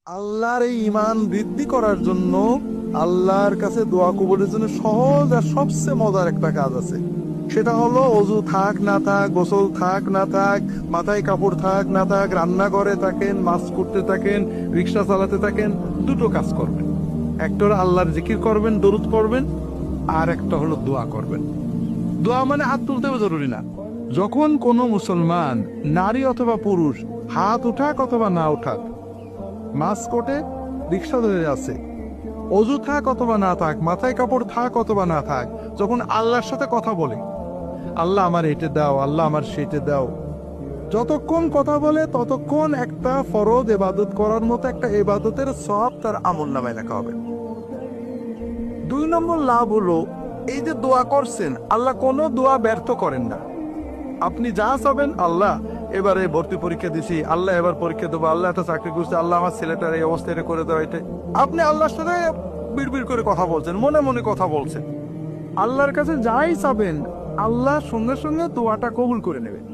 আল্লাহর এই ঈমান বৃদ্ধি করার জন্য আল্লাহর কাছে দোয়া কবুলের জন্য সহজ আর সবচেয়ে মজার একটা কাজ আছে। সেটা হলো অজু থাক না থাক, গোসল থাক না থাক, মাথায় কাপড় থাক না থাক, রান্নাঘরে থাকেন, মাছ করতে থাকেন, রিক্সা চালাতে থাকেন, দুটো কাজ করবেন। একটা হলো আল্লাহর জিকির করবেন, দরুদ করবেন, আর একটা হলো দোয়া করবেন। দোয়া মানে হাত তুলতে জরুরি না। যখন কোনো মুসলমান নারী অথবা পুরুষ হাত উঠাক অথবা না উঠাক, মাছ কোটে, রিক্সা ধরে আছে, অজু থাক অথবা না থাক, মাথায় কাপড় থাক অথবা না থাক, যখন আল্লাহর সাথে কথা বলে, আল্লাহ আমার এটা দাও, আল্লাহ আমার সেটা দাও, যতক্ষণ কথা বলে ততক্ষণ একটা ফরজ ইবাদত করার মতো একটা ইবাদতের সওয়াব তার আমলনামায় লেখা হবে। 2 নম্বর লাভ হলো, এই যে দোয়া করছেন, আল্লাহ কোনো দোয়া ব্যর্থ করেন না। আপনি যা চাবেন, আল্লাহ এবারে ভর্তি পরীক্ষা দিছি, আল্লাহ এবার পরীক্ষা দেবো, আল্লাহ একটা চাকরি করছে, আল্লাহ আমার ছেলেটার এই অবস্থা এটা করে দেওয়া, এটা আপনি আল্লাহর সাথে বিড়বিড় করে কথা বলছেন, মনে মনে কথা বলছেন। আল্লাহর কাছে যাই চাবেন, আল্লাহ সঙ্গে সঙ্গে দোয়াটা কবুল করে নেবেন।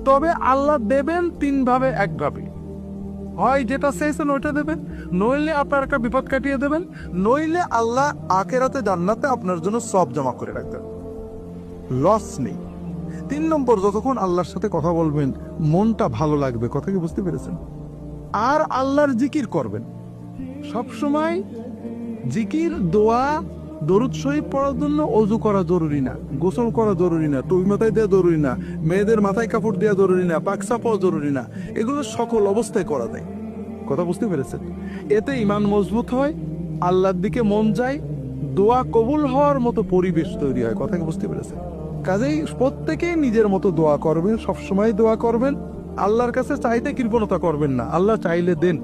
তবে আল্লাহ দেবেন 3 ভাবে, 1 ভাবে। হয় যেটা চাইছেন ওইটা দেবেন, নইলে আপনার একটা বিপদ কাটিয়ে দেবেন, নইলে আল্লাহ আখেরাতে জান্নাতে আপনার জন্য সব জমা করে রাখবেন, লস নেই। 3 নম্বর, যতক্ষণ আল্লাহর সাথে কথা বলবেন মনটা ভালো লাগবে। কথা কি বুঝতে পেরেছেন? আর আল্লাহর জিকির করবেন সব সময়। জিকির, দোয়া, দরুদ শরীফ পড়ার জন্য অজু করা জরুরি না, গোসল করা জরুরি না, টুপি মাথায় দেওয়া জরুরি না, মেয়েদের মাথায় কাপড় দেওয়া জরুরি না, পাকসা পাওয়া জরুরি না। এগুলো সকল অবস্থায় করা যায়। কথা বুঝতে পেরেছেন? এতে ঈমান মজবুত হয়, আল্লাহর দিকে মন যায়, দোয়া কবুল হওয়ার মতো পরিবেশ তৈরি হয়। কথা কি বুঝতে পেরেছেন? কাজেই প্রত্যেকেই নিজের মতো দোয়া করবেন, সবসময় দোয়া করবেন। আল্লাহর কাছে চাইতে কৃপণতা করবেন না, আল্লাহ চাইলে দেন।